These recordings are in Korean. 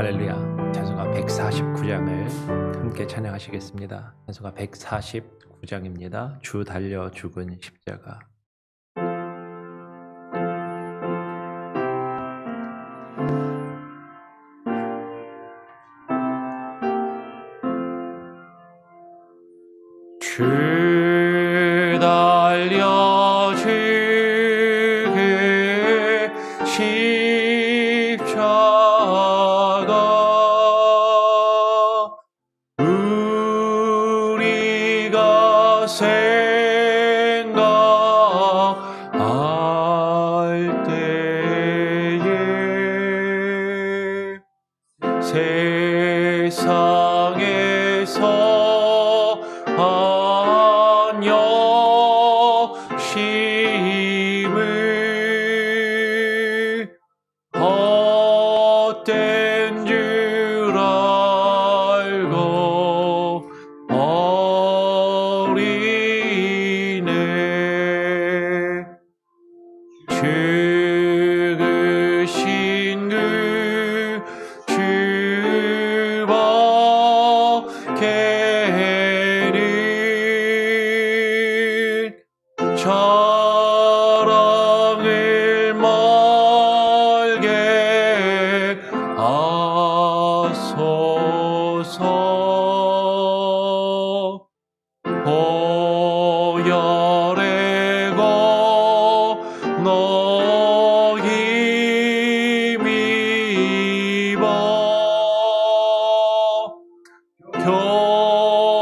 할렐루야. 찬송가 149장을 함께 찬양하시겠습니다. 찬송가 149장입니다. 주 달려 죽은 십자가. 주 달려 죽은 십자가 우리가 생각할 때에 세상에서 욕심을 헛된 줄 알고 어리네. 죽으신 그 주밖에는 자랑을 말게 하소서. 보혈의 건너 힘입어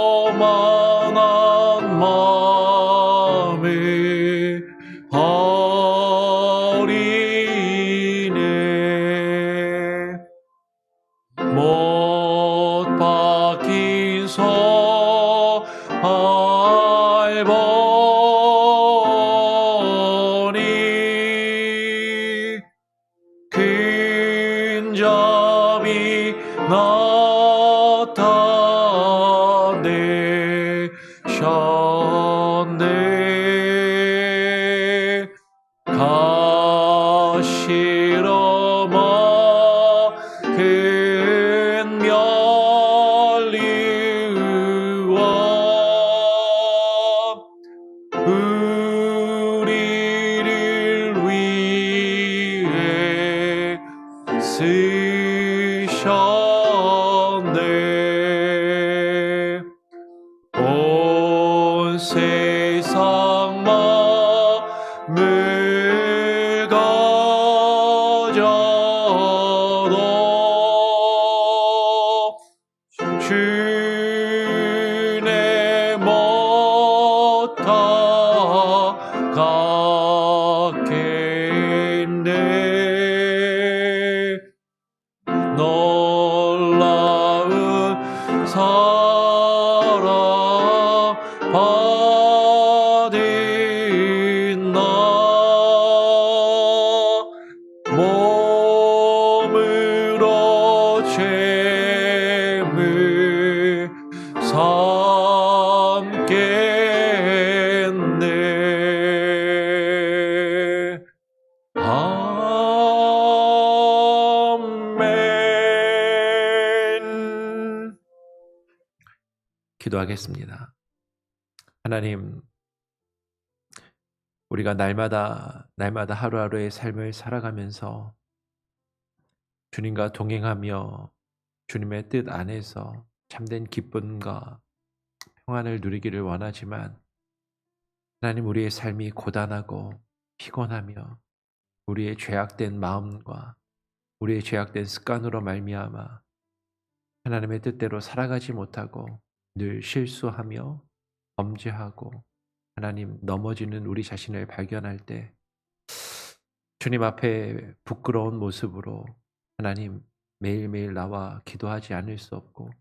교만한 마음을 버리네. 못 박힌 할보니 근접이 나타내셨네. 가시로 막은 면류와 우리를 위해 쓰셨네. 온 세상 만물 가져도 주내 못 다가겠네. 놀라운 사랑 받은 나 몸으로 죄물 삼겠네. 아멘. 기도하겠습니다. 하나님, 우리가 날마다 하루하루의 삶을 살아가면서 주님과 동행하며 주님의 뜻 안에서 참된 기쁨과 평안을 누리기를 원하지만, 하나님, 우리의 삶이 고단하고 피곤하며 우리의 죄악된 마음과 우리의 죄악된 습관으로 말미암아 하나님의 뜻대로 살아가지 못하고 늘 실수하며 범죄하고 하나님 넘어지는 우리 자신을 발견할 때 주님 앞에 부끄러운 모습으로 하나님 매일매일 나와 기도하지 않을 수 없고,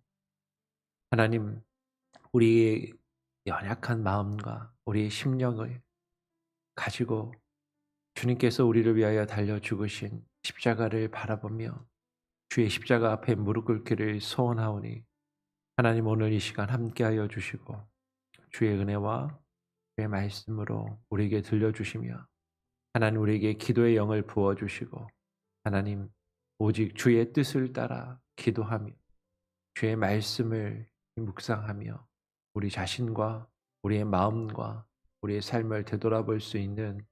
하나님 우리의 연약한 마음과 우리의 심령을 가지고 주님께서 우리를 위하여 달려 죽으신 십자가를 바라보며 주의 십자가 앞에 무릎 꿇기를 소원하오니, 하나님 오늘 이 시간 함께하여 주시고 주의 은혜와 주의 말씀으로 우리에게 들려주시며 하나님 우리에게 기도의 영을 부어주시고 하나님 오직 주의 뜻을 따라 기도하며 주의 말씀을 묵상하며 우리 자신과 우리의 마음과 우리의 삶을 되돌아볼 수 있는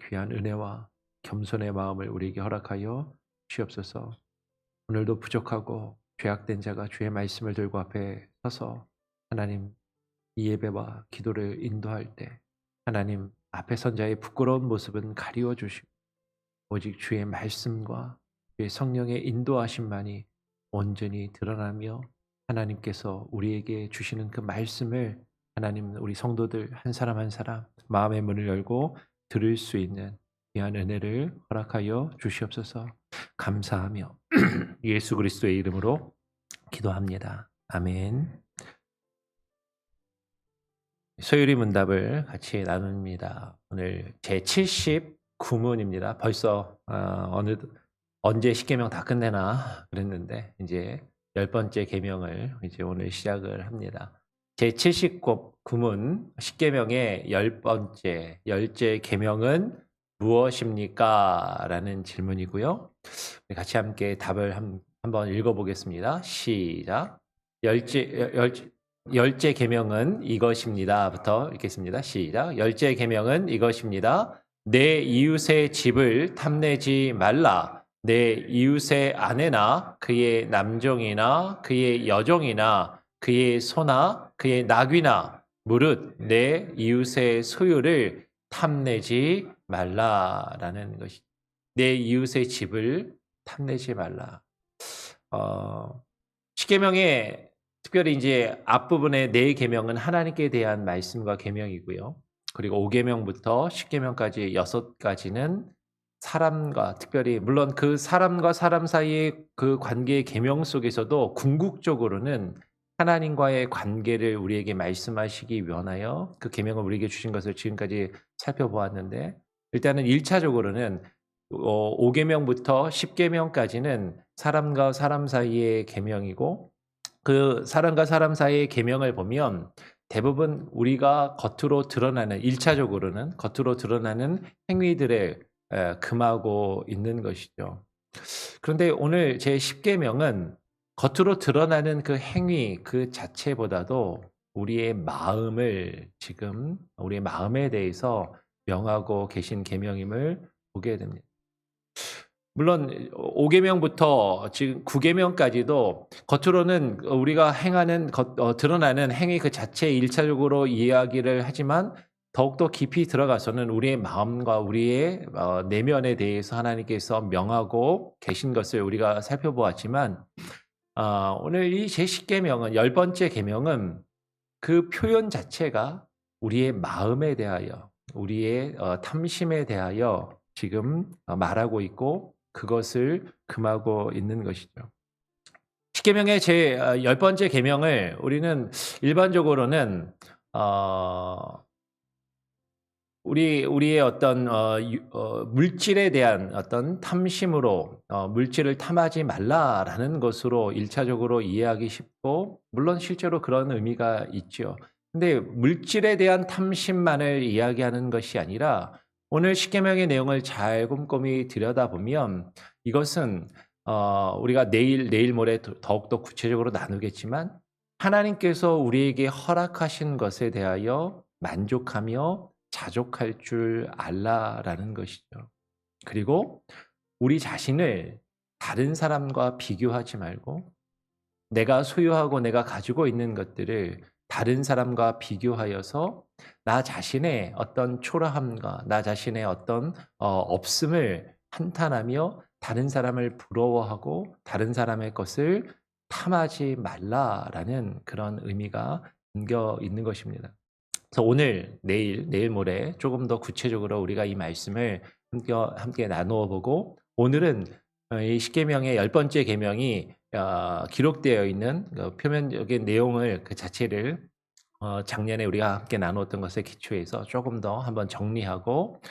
귀한 은혜와 겸손의 마음을 우리에게 허락하여 주옵소서. 오늘도 부족하고 죄악된 자가 주의 말씀을 들고 앞에 서서 하나님 이 예배와 기도를 인도할 때 하나님 앞에 선 자의 부끄러운 모습은 가리워 주시고 오직 주의 말씀과 주의 성령의 인도하심만이 온전히 드러나며 하나님께서 우리에게 주시는 그 말씀을 하나님 우리 성도들 한 사람 한 사람 마음의 문을 열고 들을 수 있는 귀한 은혜를 허락하여 주시옵소서. 감사하며 예수 그리스도의 이름으로 기도합니다. 아멘. 소율이 문답을 같이 나눕니다. 오늘 제 79문입니다. 벌써 언제 십계명 다 끝내나 그랬는데 이제 10번째 계명을 이제 오늘 시작을 합니다. 제 79문 십계명의 10째 계명은 무엇입니까? 라는 질문이고요. 같이 함께 답을 한번 읽어보겠습니다. 시작. 열째 계명은 이것입니다부터 읽겠습니다. 시작. 열째 계명은 이것입니다. 내 이웃의 집을 탐내지 말라. 내 이웃의 아내나 그의 남종이나 그의 여종이나 그의 소나 그의 나귀나 무릇 내 이웃의 소유를 탐내지 말라라는 것이. 내 이웃의 집을 탐내지 말라. 십계명의 특별히 이제 앞부분의 네 계명은 하나님께 대한 말씀과 계명이고요. 그리고 5계명부터 10계명까지 6가지는 사람과 특별히 물론 그 사람과 사람 사이의 그 관계의 계명 속에서도 궁극적으로는 하나님과의 관계를 우리에게 말씀하시기 원하여 그 계명을 우리에게 주신 것을 지금까지 살펴보았는데 일단은 1차적으로는 5계명부터 10계명까지는 사람과 사람 사이의 계명이고 그 사람과 사람 사이의 계명을 보면 대부분 우리가 겉으로 드러나는 1차적으로는 겉으로 드러나는 행위들에 금하고 있는 것이죠. 그런데 오늘 제 10계명은 겉으로 드러나는 그 행위 그 자체보다도 우리의 마음을 지금 우리의 마음에 대해서 명하고 계신 계명임을 보게 됩니다. 물론 5계명부터 지금 9계명까지도 겉으로는 우리가 행하는 드러나는 행위 그 자체에 1차적으로 이야기를 하지만 더욱더 깊이 들어가서는 우리의 마음과 우리의 내면에 대해서 하나님께서 명하고 계신 것을 우리가 살펴보았지만 오늘 이 제10계명은 10번째 계명은 그 표현 자체가 우리의 마음에 대하여 우리의 탐심에 대하여 지금 말하고 있고 그것을 금하고 있는 것이죠. 십계명의 제 10번째 계명을 우리는 일반적으로는 우리의 어떤 물질에 대한 어떤 탐심으로 물질을 탐하지 말라라는 것으로 1차적으로 이해하기 쉽고 물론 실제로 그런 의미가 있죠. 근데 물질에 대한 탐심만을 이야기하는 것이 아니라 오늘 십계명의 내용을 잘 꼼꼼히 들여다보면 이것은 우리가 내일 모레 더욱더 구체적으로 나누겠지만 하나님께서 우리에게 허락하신 것에 대하여 만족하며 자족할 줄 알라라는 것이죠. 그리고 우리 자신을 다른 사람과 비교하지 말고 내가 소유하고 내가 가지고 있는 것들을 다른 사람과 비교하여서 나 자신의 어떤 초라함과 나 자신의 어떤 없음을 한탄하며 다른 사람을 부러워하고 다른 사람의 것을 탐하지 말라라는 그런 의미가 담겨 있는 것입니다. 그래서 오늘, 내일 모레 조금 더 구체적으로 우리가 이 말씀을 함께 나누어 보고 오늘은 이 십계명의 10번째 계명이 기록되어 있는 표면적인 내용을 그 자체를 작년에 우리가 함께 나누었던 것에 기초해서 조금 더 한번 정리하고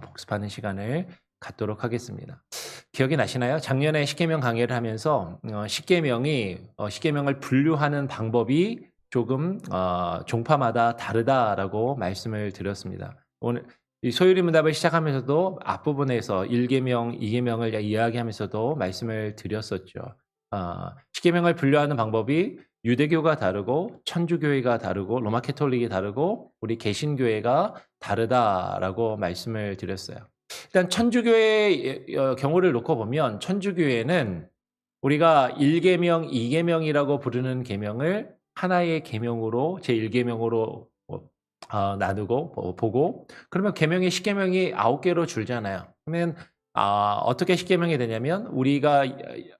복습하는 시간을 갖도록 하겠습니다. 기억이 나시나요? 작년에 십계명 강의를 하면서 십계명을 분류하는 방법이 조금 종파마다 다르다라고 말씀을 드렸습니다. 오늘 이 소유리 문답을 시작하면서도 앞부분에서 1계명, 2계명을 이야기하면서도 말씀을 드렸었죠. 십계명을 분류하는 방법이 유대교가 다르고 천주교회가 다르고 로마 캐톨릭이 다르고 우리 개신교회가 다르다라고 말씀을 드렸어요. 일단 천주교의 경우를 놓고 보면 천주교회는 우리가 1계명, 2계명이라고 부르는 계명을 하나의 계명으로 제1계명으로 나누고 보고 그러면 계명이 십계명이 9개로 줄잖아요. 그러면 어떻게 십계명이 되냐면 우리가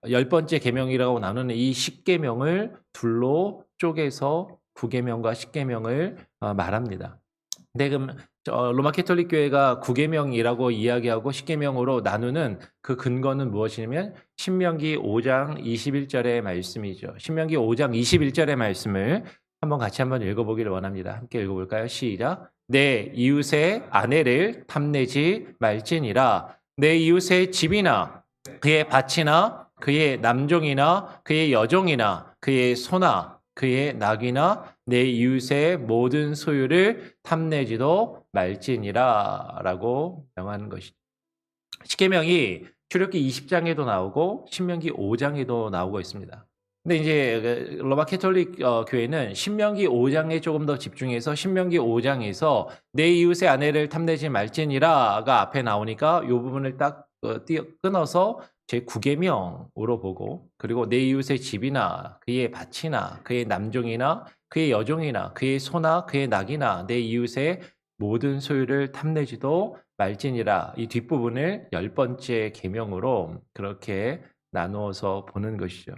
10번째 계명이라고 나누는 이 십계명을 둘로 쪼개서 9계명과 십계명을 말합니다. 근데 그럼 로마 캐톨릭 교회가 9계명이라고 이야기하고 십계명으로 나누는 그 근거는 무엇이냐면 신명기 5장 21절의 말씀이죠. 신명기 5장 21절의 말씀을 같이 한번 읽어보기를 원합니다. 함께 읽어볼까요? 시작. 내 이웃의 아내를 탐내지 말지니라. 내 이웃의 집이나 그의 밭이나 그의 남종이나 그의 여종이나 그의 소나 그의 낙이나 내 이웃의 모든 소유를 탐내지도 말지니라 라고 명하는 것이죠. 십계명이 출애굽기 20장에도 나오고 신명기 5장에도 나오고 있습니다. 근데 이제 로마 캐톨릭 교회는 신명기 5장에 조금 더 집중해서 신명기 5장에서 내 이웃의 아내를 탐내지 말지니라가 앞에 나오니까 이 부분을 딱 끊어서 제 9계명으로 보고 그리고 내 이웃의 집이나 그의 밭이나 그의 남종이나 그의 여종이나 그의 소나 그의 낙이나 내 이웃의 모든 소유를 탐내지도 말지니라 이 뒷부분을 10번째 계명으로 그렇게 나누어서 보는 것이죠.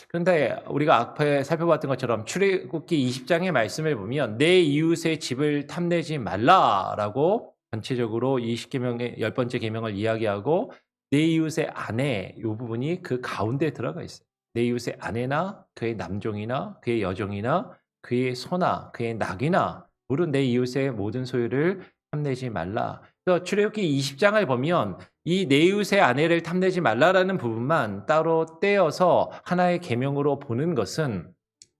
그런데 우리가 앞에 살펴봤던 것처럼 출애굽기 20장의 말씀을 보면 내 이웃의 집을 탐내지 말라라고 전체적으로 이 10계명의 10번째 계명을 이야기하고 내 이웃의 아내 이 부분이 그 가운데 들어가 있어요. 내 이웃의 아내나 그의 남종이나 그의 여종이나 그의 소나 그의 낙이나 물은 내 이웃의 모든 소유를 탐내지 말라. 그래서 출애굽기 20장을 보면 이 내 이웃의 아내를 탐내지 말라라는 부분만 따로 떼어서 하나의 계명으로 보는 것은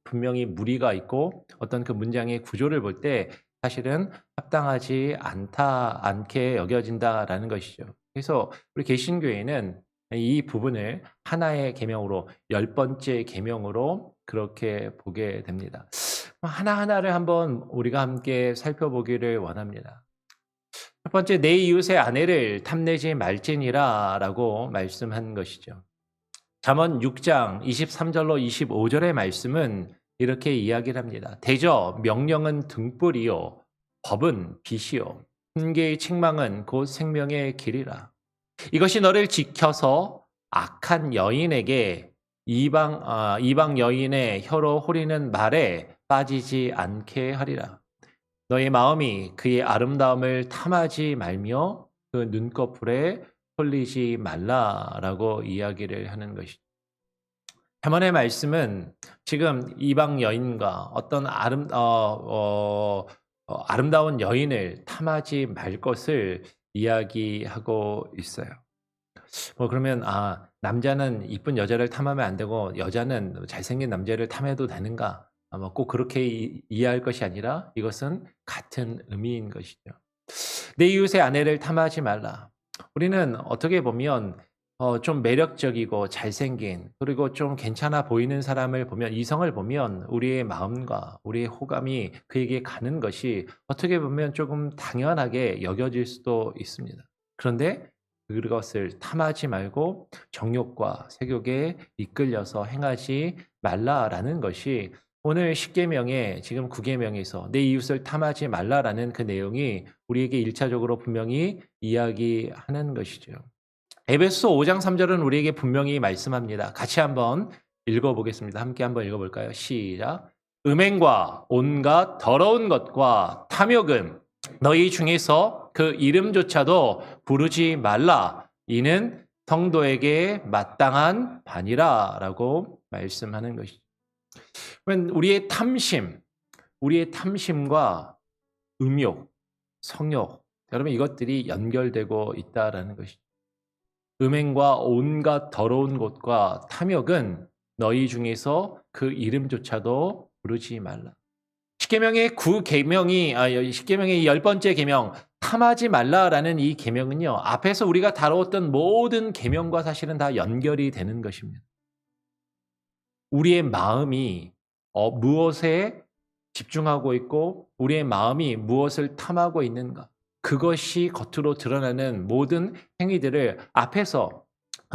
분명히 무리가 있고 어떤 그 문장의 구조를 볼 때 사실은 합당하지 않게 여겨진다라는 것이죠. 그래서 우리 개신교회는 이 부분을 하나의 계명으로 10번째 계명으로 그렇게 보게 됩니다. 하나하나를 한번 우리가 함께 살펴보기를 원합니다. 첫 번째, 내 이웃의 아내를 탐내지 말지니라 라고 말씀한 것이죠. 잠언 6장 23절로 25절의 말씀은 이렇게 이야기를 합니다. 대저 명령은 등불이요 법은 빛이요 훈계의 책망은 곧 생명의 길이라. 이것이 너를 지켜서 악한 여인에게 이방 여인의 혀로 호리는 말에 빠지지 않게 하리라. 너의 마음이 그의 아름다움을 탐하지 말며 그 눈꺼풀에 홀리지 말라라고 이야기를 하는 것이죠. 잠언의 말씀은 지금 이방 여인과 어떤 아름다운 여인을 탐하지 말 것을 이야기하고 있어요. 그러면 남자는 이쁜 여자를 탐하면 안 되고 여자는 잘생긴 남자를 탐해도 되는가? 꼭 그렇게 이해할 것이 아니라 이것은 같은 의미인 것이죠. 내 이웃의 아내를 탐하지 말라. 우리는 어떻게 보면 좀 매력적이고 잘생긴 그리고 좀 괜찮아 보이는 사람을 보면 이성을 보면 우리의 마음과 우리의 호감이 그에게 가는 것이 어떻게 보면 조금 당연하게 여겨질 수도 있습니다. 그런데 그것을 탐하지 말고 정욕과 색욕에 이끌려서 행하지 말라라는 것이 오늘 10계명에 지금 9계명에서 내 이웃을 탐하지 말라라는 그 내용이 우리에게 1차적으로 분명히 이야기하는 것이죠. 에베소서 5장 3절은 우리에게 분명히 말씀합니다. 같이 한번 읽어보겠습니다. 함께 한번 읽어볼까요? 시작. 음행과 온갖 더러운 것과 탐욕은 너희 중에서 그 이름조차도 부르지 말라. 이는 성도에게 마땅한 반이라 라고 말씀하는 것이죠. 우리의 탐심과 음욕, 성욕, 여러분 이것들이 연결되고 있다라는 것이죠. 음행과 온갖 더러운 것과 탐욕은 너희 중에서 그 이름조차도 부르지 말라. 십계명의 10번째 계명 탐하지 말라라는 이 계명은요. 앞에서 우리가 다루었던 모든 계명과 사실은 다 연결이 되는 것입니다. 우리의 마음이 무엇에 집중하고 있고 우리의 마음이 무엇을 탐하고 있는가. 그것이 겉으로 드러나는 모든 행위들을 앞에서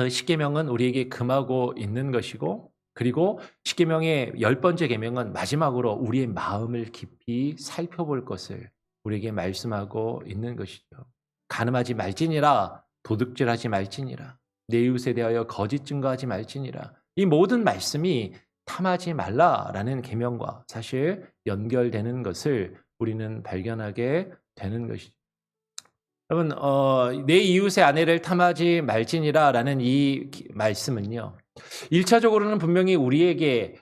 십계명은 우리에게 금하고 있는 것이고 그리고 십계명의 10번째 계명은 마지막으로 우리의 마음을 깊이 살펴볼 것을 우리에게 말씀하고 있는 것이죠. 간음하지 말지니라, 도둑질하지 말지니라, 내 이웃에 대하여 거짓 증거하지 말지니라. 이 모든 말씀이 탐하지 말라라는 계명과 사실 연결되는 것을 우리는 발견하게 되는 것이죠. 여러분, 내 이웃의 아내를 탐하지 말지니라라는 이 말씀은요. 1차적으로는 분명히 우리에게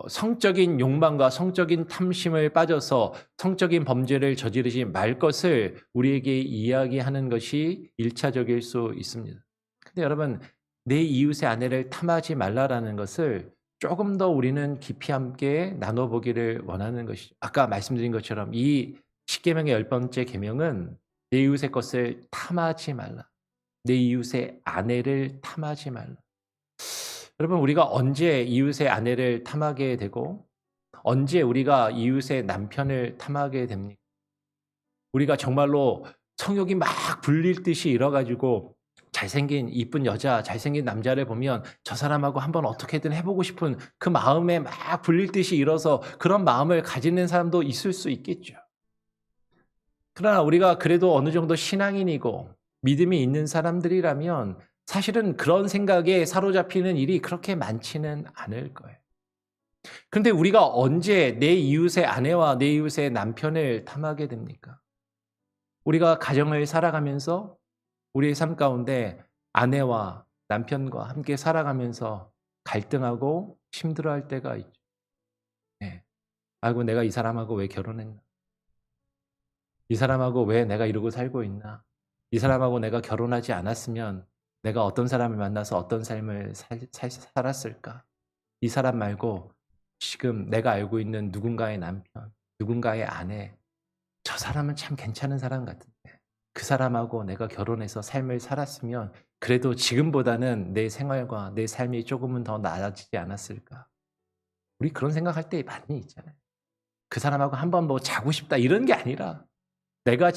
성적인 욕망과 성적인 탐심을 빠져서 성적인 범죄를 저지르지 말 것을 우리에게 이야기하는 것이 1차적일 수 있습니다. 근데 여러분, 내 이웃의 아내를 탐하지 말라라는 것을 조금 더 우리는 깊이 함께 나눠보기를 원하는 것이죠. 아까 말씀드린 것처럼 이 십계명의 10번째 계명은 내 이웃의 것을 탐하지 말라. 내 이웃의 아내를 탐하지 말라. 여러분, 우리가 언제 이웃의 아내를 탐하게 되고 언제 우리가 이웃의 남편을 탐하게 됩니까? 우리가 정말로 성욕이 막 불릴 듯이 일어가지고 잘생긴 이쁜 여자, 잘생긴 남자를 보면 저 사람하고 한번 어떻게든 해보고 싶은 그 마음에 막 불릴 듯이 일어서 그런 마음을 가지는 사람도 있을 수 있겠죠. 그러나 우리가 그래도 어느 정도 신앙인이고 믿음이 있는 사람들이라면 사실은 그런 생각에 사로잡히는 일이 그렇게 많지는 않을 거예요. 그런데 우리가 언제 내 이웃의 아내와 내 이웃의 남편을 탐하게 됩니까? 우리가 가정을 살아가면서 우리의 삶 가운데 아내와 남편과 함께 살아가면서 갈등하고 힘들어할 때가 있죠. 네. 아이고, 내가 이 사람하고 왜 결혼했나? 이 사람하고 왜 내가 이러고 살고 있나? 이 사람하고 내가 결혼하지 않았으면 내가 어떤 사람을 만나서 어떤 삶을 살았을까? 이 사람 말고 지금 내가 알고 있는 누군가의 남편, 누군가의 아내, 저 사람은 참 괜찮은 사람 같은데 그 사람하고 내가 결혼해서 삶을 살았으면 그래도 지금보다는 내 생활과 내 삶이 조금은 더 나아지지 않았을까? 우리 그런 생각할 때 많이 있잖아요. 그 사람하고 한번 뭐 자고 싶다 이런 게 아니라 내가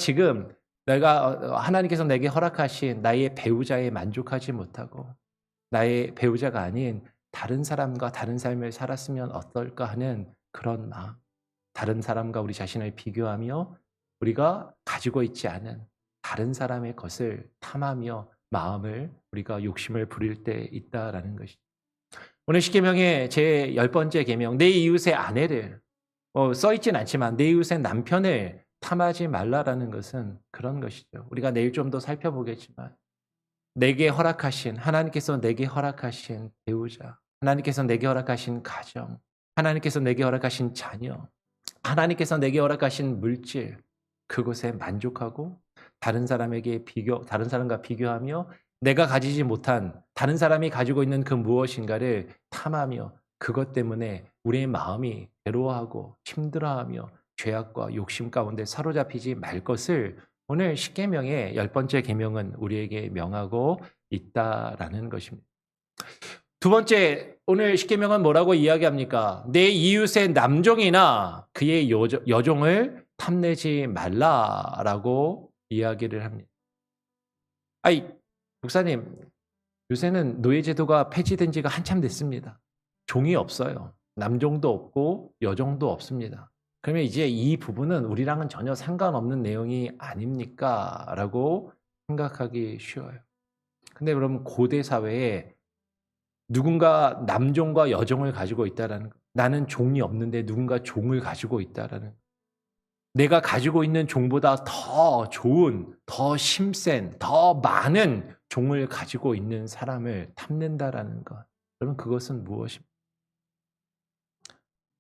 하나님께서 내게 허락하신 나의 배우자에 만족하지 못하고 나의 배우자가 아닌 다른 사람과 다른 삶을 살았으면 어떨까 하는 그런 마음. 다른 사람과 우리 자신을 비교하며 우리가 가지고 있지 않은 다른 사람의 것을 탐하며 마음을 우리가 욕심을 부릴 때 있다라는 것이죠. 오늘 십계명의 제 10번째 계명, 내 이웃의 아내를 써있진 않지만 내 이웃의 남편을 탐하지 말라라는 것은 그런 것이죠. 우리가 내일 좀 더 살펴보겠지만 하나님께서 내게 허락하신 배우자, 하나님께서 내게 허락하신 가정, 하나님께서 내게 허락하신 자녀, 하나님께서 내게 허락하신 물질, 그것에 만족하고 다른 사람과 비교하며 내가 가지지 못한 다른 사람이 가지고 있는 그 무엇인가를 탐하며 그것 때문에 우리의 마음이 괴로워하고 힘들어하며 죄악과 욕심 가운데 사로잡히지 말 것을 오늘 십계명의 10번째 계명은 우리에게 명하고 있다라는 것입니다. 두 번째, 오늘 십계명은 뭐라고 이야기합니까? 내 이웃의 남종이나 그의 여종을 탐내지 말라라고 이야기를 합니다. 아이, 목사님, 요새는 노예제도가 폐지된 지가 한참 됐습니다. 종이 없어요. 남종도 없고 여종도 없습니다. 그러면 이제 이 부분은 우리랑은 전혀 상관없는 내용이 아닙니까? 라고 생각하기 쉬워요. 근데 그럼 고대 사회에 누군가 남종과 여종을 가지고 있다라는 것, 나는 종이 없는데 누군가 종을 가지고 있다라는 것, 내가 가지고 있는 종보다 더 좋은, 더 힘센, 더 많은 종을 가지고 있는 사람을 탐낸다라는 것, 그러면 그것은 무엇입니까?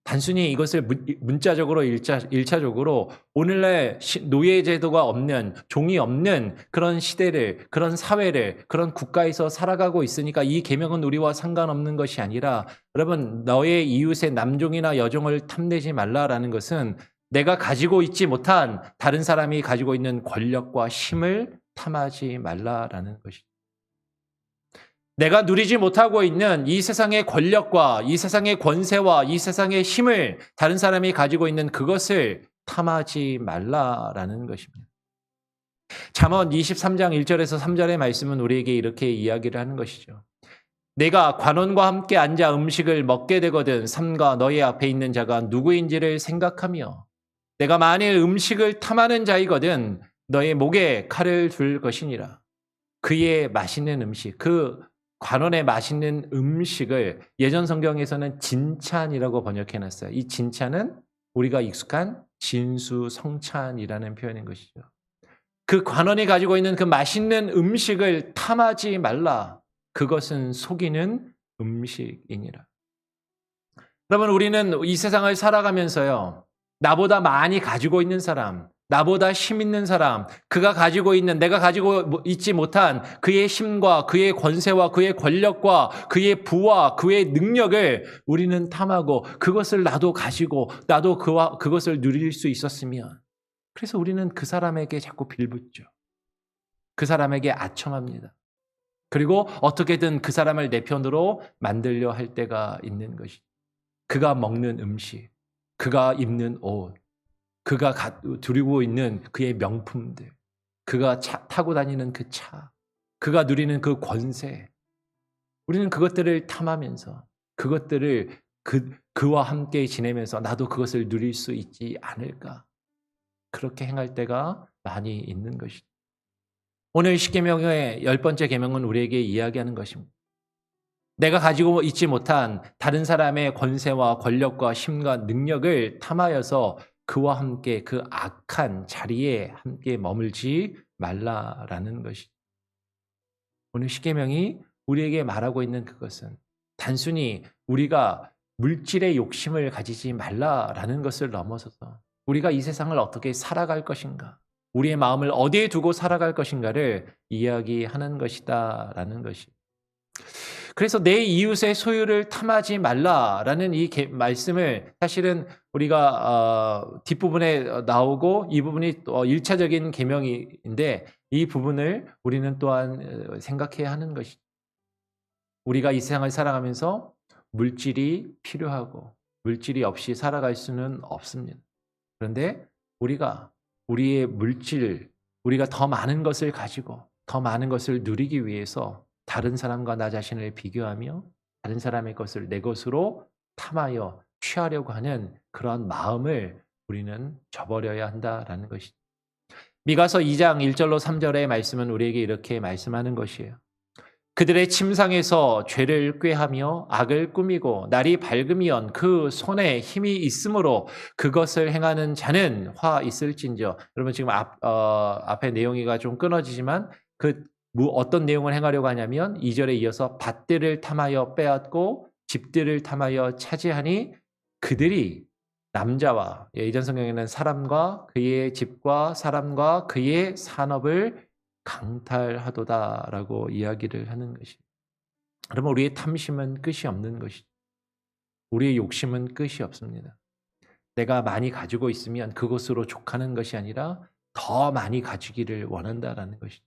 단순히 이것을 문자적으로 1차적으로 오늘날 노예제도가 없는, 종이 없는 그런 시대를, 그런 사회를, 그런 국가에서 살아가고 있으니까 이 계명은 우리와 상관없는 것이 아니라 여러분, 너의 이웃의 남종이나 여종을 탐내지 말라라는 것은 내가 가지고 있지 못한 다른 사람이 가지고 있는 권력과 힘을 탐하지 말라라는 것이죠. 내가 누리지 못하고 있는 이 세상의 권력과 이 세상의 권세와 이 세상의 힘을 다른 사람이 가지고 있는 그것을 탐하지 말라라는 것입니다. 잠언 23장 1절에서 3절의 말씀은 우리에게 이렇게 이야기를 하는 것이죠. 내가 관원과 함께 앉아 음식을 먹게 되거든 삼가 너희 앞에 있는 자가 누구인지를 생각하며 내가 만일 음식을 탐하는 자이거든 너의 목에 칼을 둘 것이니라. 그의 맛있는 음식, 그 관원의 맛있는 음식을 예전 성경에서는 진찬이라고 번역해놨어요. 이 진찬은 우리가 익숙한 진수성찬이라는 표현인 것이죠. 그 관원이 가지고 있는 그 맛있는 음식을 탐하지 말라. 그것은 속이는 음식이니라. 여러분, 우리는 이 세상을 살아가면서요, 나보다 많이 가지고 있는 사람, 나보다 힘 있는 사람, 그가 가지고 있는, 내가 가지고 있지 못한 그의 힘과 그의 권세와 그의 권력과 그의 부와 그의 능력을 우리는 탐하고 그것을 나도 가지고 나도 그것을 누릴 수 있었으면, 그래서 우리는 그 사람에게 자꾸 빌붙죠. 그 사람에게 아첨합니다. 그리고 어떻게든 그 사람을 내 편으로 만들려 할 때가 있는 것이죠. 그가 먹는 음식, 그가 입는 옷, 그가 두르고 있는 그의 명품들, 그가 타고 다니는 그 차, 그가 누리는 그 권세, 우리는 그것들을 탐하면서 그것들을 그와 함께 지내면서 나도 그것을 누릴 수 있지 않을까, 그렇게 행할 때가 많이 있는 것이죠. 오늘 10계명의 10번째 계명은 우리에게 이야기하는 것입니다. 내가 가지고 있지 못한 다른 사람의 권세와 권력과 힘과 능력을 탐하여서 그와 함께 그 악한 자리에 함께 머물지 말라라는 것이죠. 오늘 10계명이 우리에게 말하고 있는 그것은 단순히 우리가 물질의 욕심을 가지지 말라라는 것을 넘어서서 우리가 이 세상을 어떻게 살아갈 것인가, 우리의 마음을 어디에 두고 살아갈 것인가를 이야기하는 것이다라는 것이. 그래서 내 이웃의 소유를 탐하지 말라라는 이 말씀을 사실은 우리가 뒷부분에 나오고 이 부분이 1차적인 계명인데 이 부분을 우리는 또한 생각해야 하는 것이죠. 우리가 이 세상을 살아가면서 물질이 필요하고 물질이 없이 살아갈 수는 없습니다. 그런데 우리가 우리의 물질, 우리가 더 많은 것을 가지고 더 많은 것을 누리기 위해서 다른 사람과 나 자신을 비교하며 다른 사람의 것을 내 것으로 탐하여 취하려고 하는 그런 마음을 우리는 저버려야 한다라는 것이죠. 미가서 2장 1절로 3절의 말씀은 우리에게 이렇게 말씀하는 것이에요. 그들의 침상에서 죄를 꾀하며 악을 꾸미고 날이 밝으면 그 손에 힘이 있으므로 그것을 행하는 자는 화 있을진저. 여러분 지금 앞에 내용이가 좀 끊어지지만 어떤 내용을 행하려고 하냐면 2절에 이어서 밭들을 탐하여 빼앗고 집들을 탐하여 차지하니 그들이 남자와, 이전 성경에는 사람과 그의 집과 사람과 그의 산업을 강탈하도다라고 이야기를 하는 것입니다. 그러면 우리의 탐심은 끝이 없는 것이죠. 우리의 욕심은 끝이 없습니다. 내가 많이 가지고 있으면 그것으로 족하는 것이 아니라 더 많이 가지기를 원한다라는 것이죠.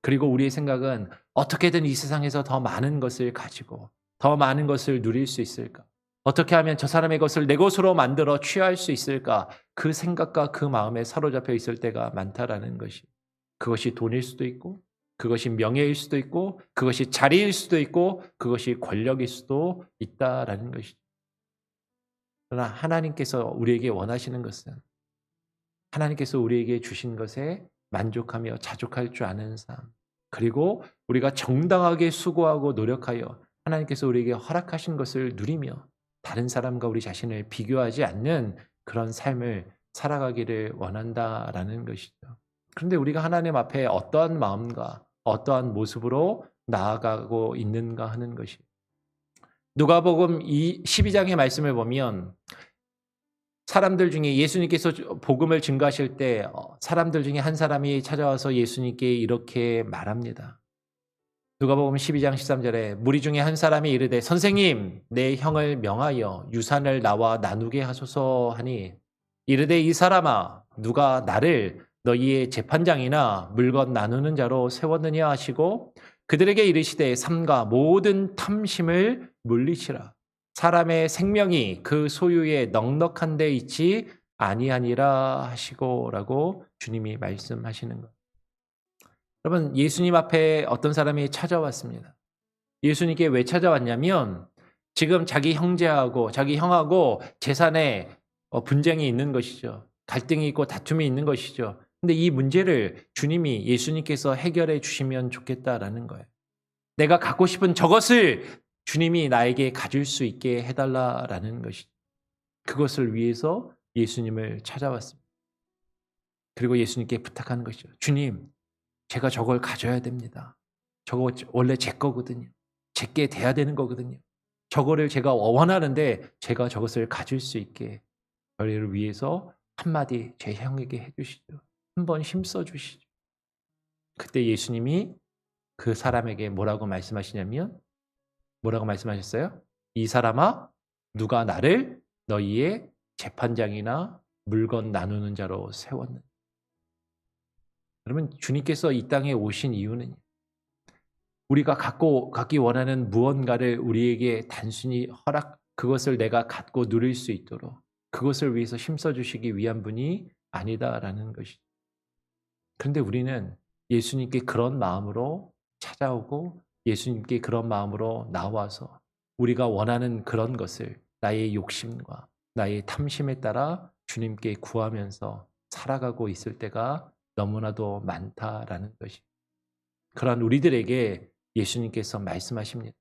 그리고 우리의 생각은 어떻게든 이 세상에서 더 많은 것을 가지고 더 많은 것을 누릴 수 있을까? 어떻게 하면 저 사람의 것을 내 것으로 만들어 취할 수 있을까? 그 생각과 그 마음에 사로잡혀 있을 때가 많다라는 것이. 그것이 돈일 수도 있고 그것이 명예일 수도 있고 그것이 자리일 수도 있고 그것이 권력일 수도 있다라는 것이죠. 그러나 하나님께서 우리에게 원하시는 것은 하나님께서 우리에게 주신 것에 만족하며 자족할 줄 아는 삶, 그리고 우리가 정당하게 수고하고 노력하여 하나님께서 우리에게 허락하신 것을 누리며 다른 사람과 우리 자신을 비교하지 않는 그런 삶을 살아가기를 원한다라는 것이죠. 그런데 우리가 하나님 앞에 어떠한 마음과 어떠한 모습으로 나아가고 있는가 하는 것이. 누가복음 12장의 말씀을 보면 사람들 중에 예수님께서 복음을 증거하실 때 사람들 중에 한 사람이 찾아와서 예수님께 이렇게 말합니다. 누가복음 12장 13절에 무리 중에 한 사람이 이르되 선생님 내 형을 명하여 유산을 나와 나누게 하소서 하니 이르되 이 사람아 누가 나를 너희의 재판장이나 물건 나누는 자로 세웠느냐 하시고 그들에게 이르시되 삼가 모든 탐심을 물리치라. 사람의 생명이 그 소유에 넉넉한 데 있지 아니하니라 하시고라고 주님이 말씀하시는 것. 여러분 예수님 앞에 어떤 사람이 찾아왔습니다. 예수님께 왜 찾아왔냐면 지금 자기 형제하고 자기 형하고 재산에 분쟁이 있는 것이죠. 갈등이 있고 다툼이 있는 것이죠. 근데 이 문제를 주님이 예수님께서 해결해 주시면 좋겠다라는 거예요. 내가 갖고 싶은 저것을 주님이 나에게 가질 수 있게 해달라라는 것이죠. 그것을 위해서 예수님을 찾아왔습니다. 그리고 예수님께 부탁하는 것이죠. 주님, 제가 저걸 가져야 됩니다. 저거 원래 제 거거든요. 제게 돼야 되는 거거든요. 저거를 제가 원하는데 제가 저것을 가질 수 있게 저를 위해서 한마디 제 형에게 해주시죠. 한번 힘써 주시죠. 그때 예수님이 그 사람에게 뭐라고 말씀하시냐면 뭐라고 말씀하셨어요? 이 사람아 누가 나를 너희의 재판장이나 물건 나누는 자로 세웠느냐. 여러분 주님께서 이 땅에 오신 이유는 우리가 갖기 원하는 무언가를 우리에게 단순히 그것을 내가 갖고 누릴 수 있도록 그것을 위해서 힘써 주시기 위한 분이 아니다라는 것이죠. 그런데 우리는 예수님께 그런 마음으로 찾아오고 예수님께 그런 마음으로 나와서 우리가 원하는 그런 것을 나의 욕심과 나의 탐심에 따라 주님께 구하면서 살아가고 있을 때가 너무나도 많다라는 것이. 그러한 우리들에게 예수님께서 말씀하십니다.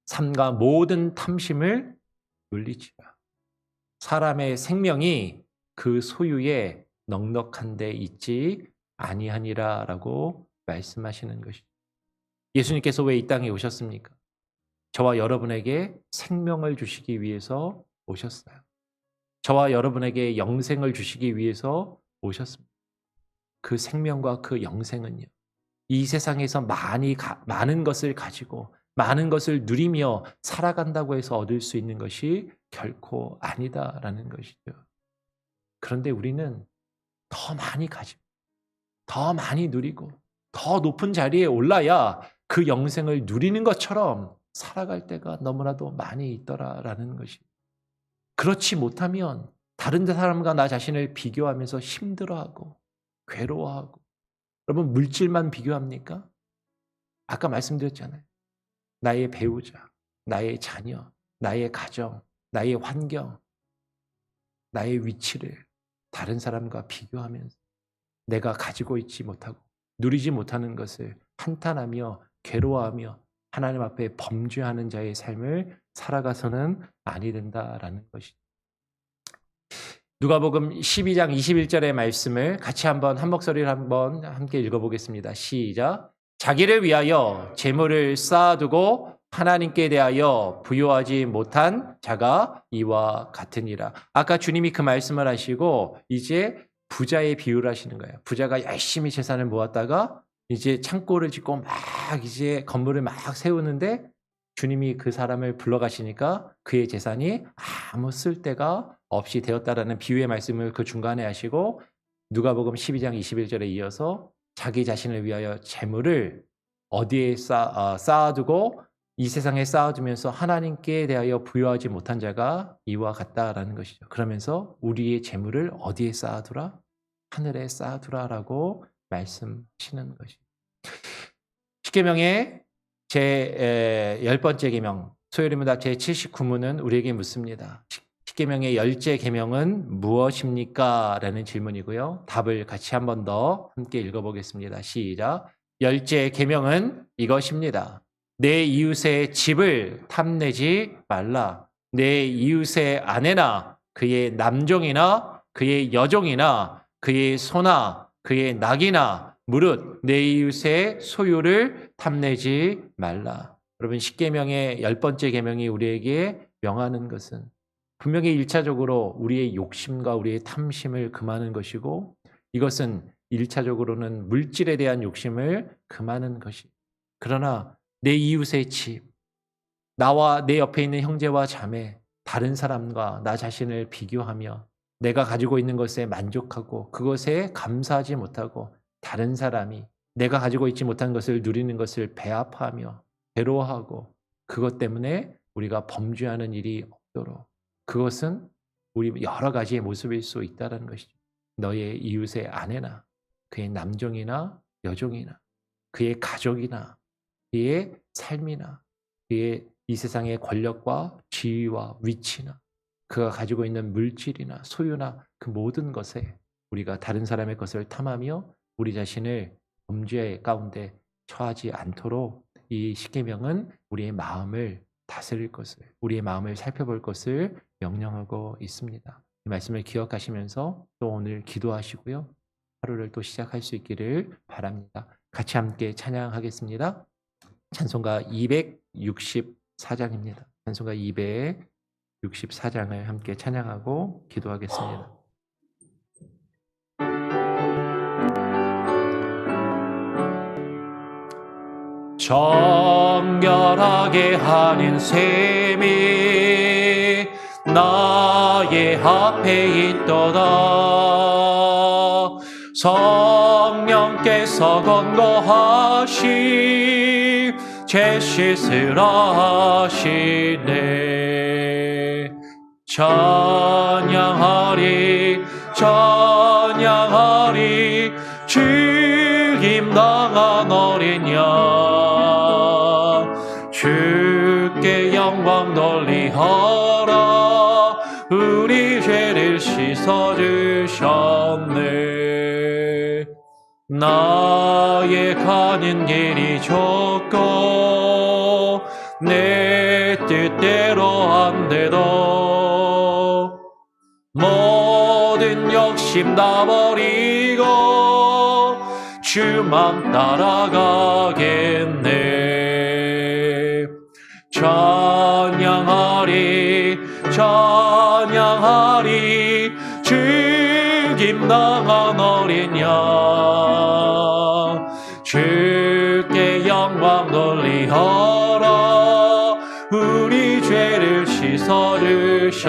삼가 모든 탐심을 물리치라. 사람의 생명이 그 소유에 넉넉한 데 있지 아니하니라라고 말씀하시는 것이죠. 예수님께서 왜 이 땅에 오셨습니까? 저와 여러분에게 생명을 주시기 위해서 오셨어요. 저와 여러분에게 영생을 주시기 위해서 오셨습니다. 그 생명과 그 영생은요. 이 세상에서 많은 것을 가지고 많은 것을 누리며 살아간다고 해서 얻을 수 있는 것이 결코 아니다라는 것이죠. 그런데 우리는 더 많이 가지고 더 많이 누리고 더 높은 자리에 올라야 그 영생을 누리는 것처럼 살아갈 때가 너무나도 많이 있더라라는 것이. 그렇지 못하면 다른 사람과 나 자신을 비교하면서 힘들어하고 괴로워하고. 여러분 물질만 비교합니까? 아까 말씀드렸잖아요. 나의 배우자, 나의 자녀, 나의 가정, 나의 환경, 나의 위치를 다른 사람과 비교하면서 내가 가지고 있지 못하고 누리지 못하는 것을 한탄하며 괴로워하며 하나님 앞에 범죄하는 자의 삶을 살아가서는 아니 된다라는 것이죠. 누가복음 12장 21절의 말씀을 같이 한번 한 목소리를 한번 함께 읽어보겠습니다. 시작. 자기를 위하여 재물을 쌓아두고 하나님께 대하여 부요하지 못한 자가 이와 같으니라. 아까 주님이 그 말씀을 하시고 이제 부자의 비유를 하시는 거예요. 부자가 열심히 재산을 모았다가 이제 창고를 짓고 막 이제 건물을 막 세우는데 주님이 그 사람을 불러가시니까 그의 재산이 아무 쓸데가 없이 되었다라는 비유의 말씀을 그 중간에 하시고 누가복음 12장 21절에 이어서 자기 자신을 위하여 재물을 어디에 쌓아두고 이 세상에 쌓아두면서 하나님께 대하여 부여하지 못한 자가 이와 같다라는 것이죠. 그러면서 우리의 재물을 어디에 쌓아두라? 하늘에 쌓아두라라고 말씀하시는 것이죠. 십계명의 제 10번째 계명 소요리마다 제 79문은 우리에게 묻습니다. 십계명의 10째 계명은 무엇입니까? 라는 질문이고요. 답을 같이 한 번 더 함께 읽어보겠습니다. 시작. 10째 계명은 이것입니다. 내 이웃의 집을 탐내지 말라. 내 이웃의 아내나 그의 남종이나 그의 여종이나 그의 소나 그의 낙이나 무릇 내 이웃의 소유를 탐내지 말라. 여러분 십계명의 10번째 계명이 우리에게 명하는 것은 분명히 1차적으로 우리의 욕심과 우리의 탐심을 금하는 것이고 이것은 1차적으로는 물질에 대한 욕심을 금하는 것이. 그러나 내 이웃의 집, 나와 내 옆에 있는 형제와 자매, 다른 사람과 나 자신을 비교하며 내가 가지고 있는 것에 만족하고 그것에 감사하지 못하고 다른 사람이 내가 가지고 있지 못한 것을 누리는 것을 배아파하며 괴로워하고 그것 때문에 우리가 범죄하는 일이 없도록, 그것은 우리 여러 가지의 모습일 수 있다는 것이죠. 너의 이웃의 아내나 그의 남종이나 여종이나 그의 가족이나 그의 삶이나 그의 이 세상의 권력과 지위와 위치나 그가 가지고 있는 물질이나 소유나 그 모든 것에 우리가 다른 사람의 것을 탐하며 우리 자신을 범죄 가운데 처하지 않도록 이 십계명은 우리의 마음을 다스릴 것을, 우리의 마음을 살펴볼 것을 명령하고 있습니다. 이 말씀을 기억하시면서 또 오늘 기도하시고요. 하루를 또 시작할 수 있기를 바랍니다. 같이 함께 찬양하겠습니다. 찬송가 264장입니다. 찬송가 264장을 함께 찬양하고 기도하겠습니다. 정결하게 하는 셈이 나의 앞에 있도다. 성령께서 권고하시 제 씻으라 하시네. 찬양하리 찬양하리 죽임당한 어린 양 주께 영광 돌리하라. 우리 죄를 씻어주셨네. 나의 가는 길이 좁고 내 뜻대로 안 되도 모든 욕심 다 버리고 주만 따라가겠네. 찬양하리 찬양하리 죽임당한 어린 양 주께 영광 돌리하라. 우리 죄를 씻어주셨네.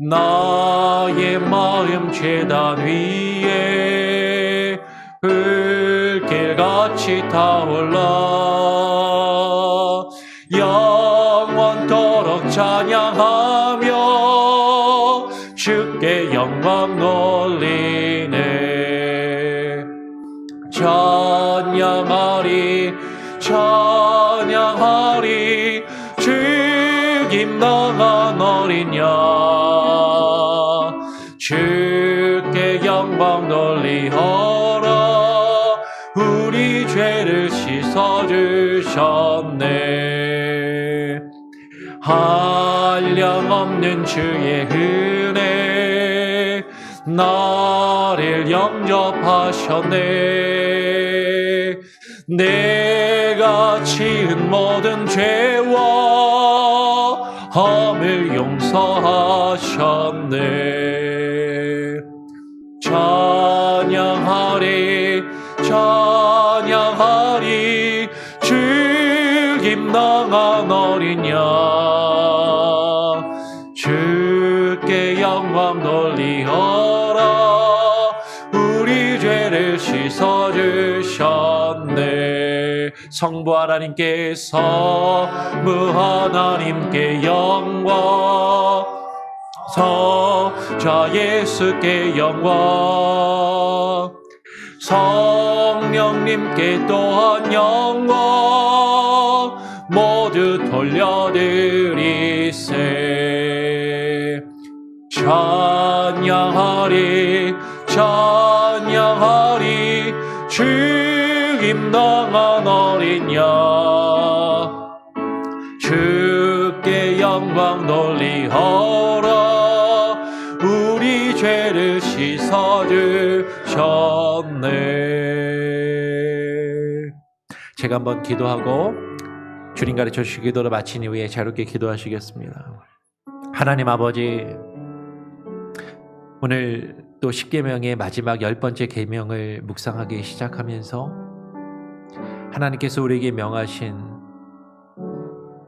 나의 마음 제단 위에 불길같이 타올라 영원토록 찬양하며 주께 영광 돌리네. 찬양하리 찬양하리 죽임당한 어린 양 주께 영광 돌리하라. 우리 죄를 씻어주셨네. 한량없는 주의 은혜 나를 영접하셨네. 내가 지은 모든 죄와 함을 용서하셨네. 찬양하리 찬양하리 죽임당한 어린 양 주께 영광 돌리하라. 우리 죄를 씻어주셨네. 성부 하나님께서 무 하나님께 영광 성자 예수께 영광 성령님께 또한 영광 모두 돌려드리세. 찬양하리 찬양하리 죽임당한 어린 양 주께 영광 돌리하라. 우리 죄를 씻어주셨네. 제가 한번 기도하고 주님 가르쳐 주신 기도를 마친 이후에 자유롭게 기도하시겠습니다. 하나님 아버지, 오늘 또 십계명의 마지막 10번째 계명을 묵상하기 시작하면서 하나님께서 우리에게 명하신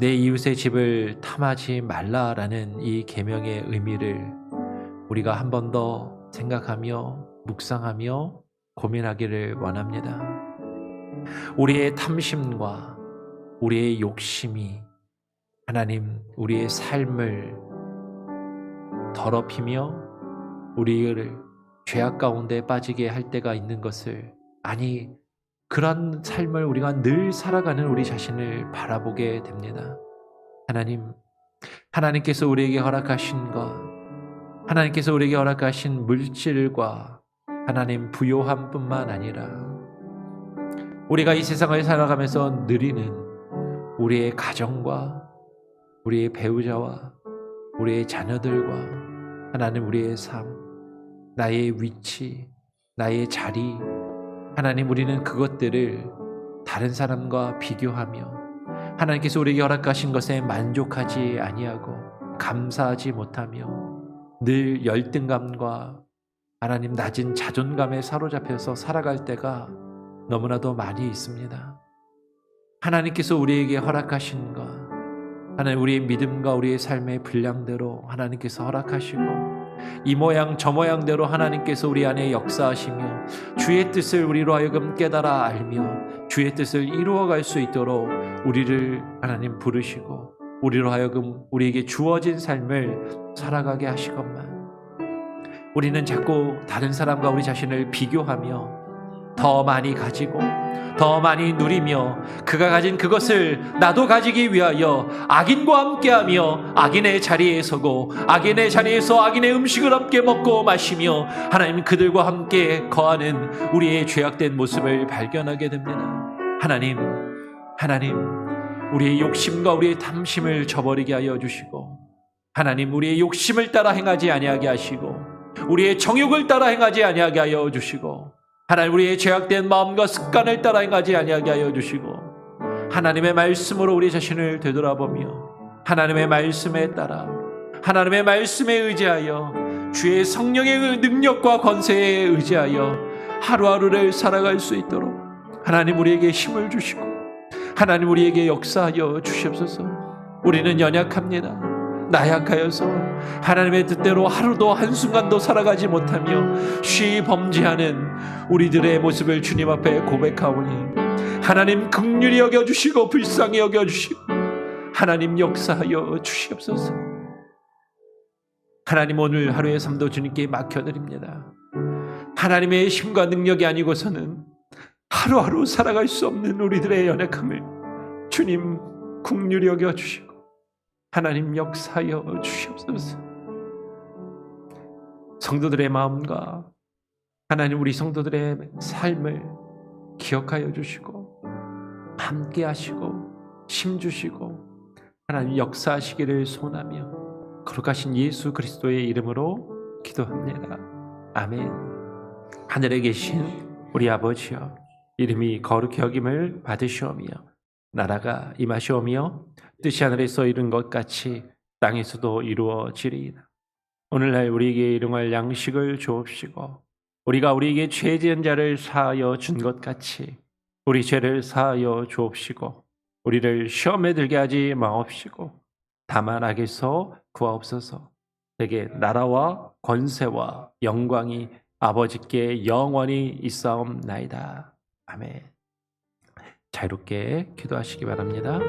내 이웃의 집을 탐하지 말라라는 이 계명의 의미를 우리가 한 번 더 생각하며 묵상하며 고민하기를 원합니다. 우리의 탐심과 우리의 욕심이 하나님 우리의 삶을 더럽히며 우리를 죄악 가운데 빠지게 할 때가 있는 것을, 아니 그런 삶을 우리가 늘 살아가는 우리 자신을 바라보게 됩니다. 하나님께서 우리에게 허락하신 것, 하나님께서 우리에게 허락하신 물질과 하나님 부요함뿐만 아니라 우리가 이 세상을 살아가면서 누리는 우리의 가정과 우리의 배우자와 우리의 자녀들과 하나님 우리의 삶, 나의 위치, 나의 자리, 하나님 우리는 그것들을 다른 사람과 비교하며 하나님께서 우리에게 허락하신 것에 만족하지 아니하고 감사하지 못하며 늘 열등감과 하나님 낮은 자존감에 사로잡혀서 살아갈 때가 너무나도 많이 있습니다. 하나님께서 우리에게 허락하신 것, 하나님 우리의 믿음과 우리의 삶의 분량대로 하나님께서 허락하시고 이 모양 저 모양대로 하나님께서 우리 안에 역사하시며 주의 뜻을 우리로 하여금 깨달아 알며 주의 뜻을 이루어갈 수 있도록 우리를 하나님 부르시고 우리로 하여금 우리에게 주어진 삶을 살아가게 하시건만 우리는 자꾸 다른 사람과 우리 자신을 비교하며 더 많이 가지고 더 많이 누리며 그가 가진 그것을 나도 가지기 위하여 악인과 함께하며 악인의 자리에 서고 악인의 자리에서 악인의 음식을 함께 먹고 마시며 하나님 그들과 함께 거하는 우리의 죄악된 모습을 발견하게 됩니다. 하나님 우리의 욕심과 우리의 탐심을 저버리게 하여 주시고 하나님 우리의 욕심을 따라 행하지 아니하게 하시고 우리의 정욕을 따라 행하지 아니하게 하여 주시고 하나님 우리의 죄악된 마음과 습관을 따라 행하지 아니하게 하여 주시고 하나님의 말씀으로 우리 자신을 되돌아보며 하나님의 말씀에 따라 하나님의 말씀에 의지하여 주의 성령의 능력과 권세에 의지하여 하루하루를 살아갈 수 있도록 하나님 우리에게 힘을 주시고 하나님 우리에게 역사하여 주시옵소서. 우리는 연약합니다. 나약하여서 하나님의 뜻대로 하루도 한순간도 살아가지 못하며 쉬이 범죄하는 우리들의 모습을 주님 앞에 고백하오니 하나님 긍휼히 여겨주시고 불쌍히 여겨주시고 하나님 역사하여 주시옵소서. 하나님 오늘 하루의 삶도 주님께 맡겨드립니다. 하나님의 힘과 능력이 아니고서는 하루하루 살아갈 수 없는 우리들의 연약함을 주님 긍휼히 여겨주시고 하나님 역사하여 주시옵소서. 성도들의 마음과 하나님 우리 성도들의 삶을 기억하여 주시고 함께 하시고 힘 주시고 하나님 역사하시기를 소원하며 거룩하신 예수 그리스도의 이름으로 기도합니다. 아멘. 하늘에 계신 우리 아버지여 이름이 거룩히 여김을 받으시오며 나라가 임하시오며 뜻이 하늘에서 이룬 것 같이 땅에서도 이루어지리이다. 오늘날 우리에게 일용할 양식을 주옵시고 우리가 우리에게 죄 지은 자를 사하여 준 것 같이 우리 죄를 사하여 주옵시고 우리를 시험에 들게 하지 마옵시고 다만 악에서 구하옵소서. 대개 나라와 권세와 영광이 아버지께 영원히 있사옵나이다. 아멘. 자유롭게 기도하시기 바랍니다.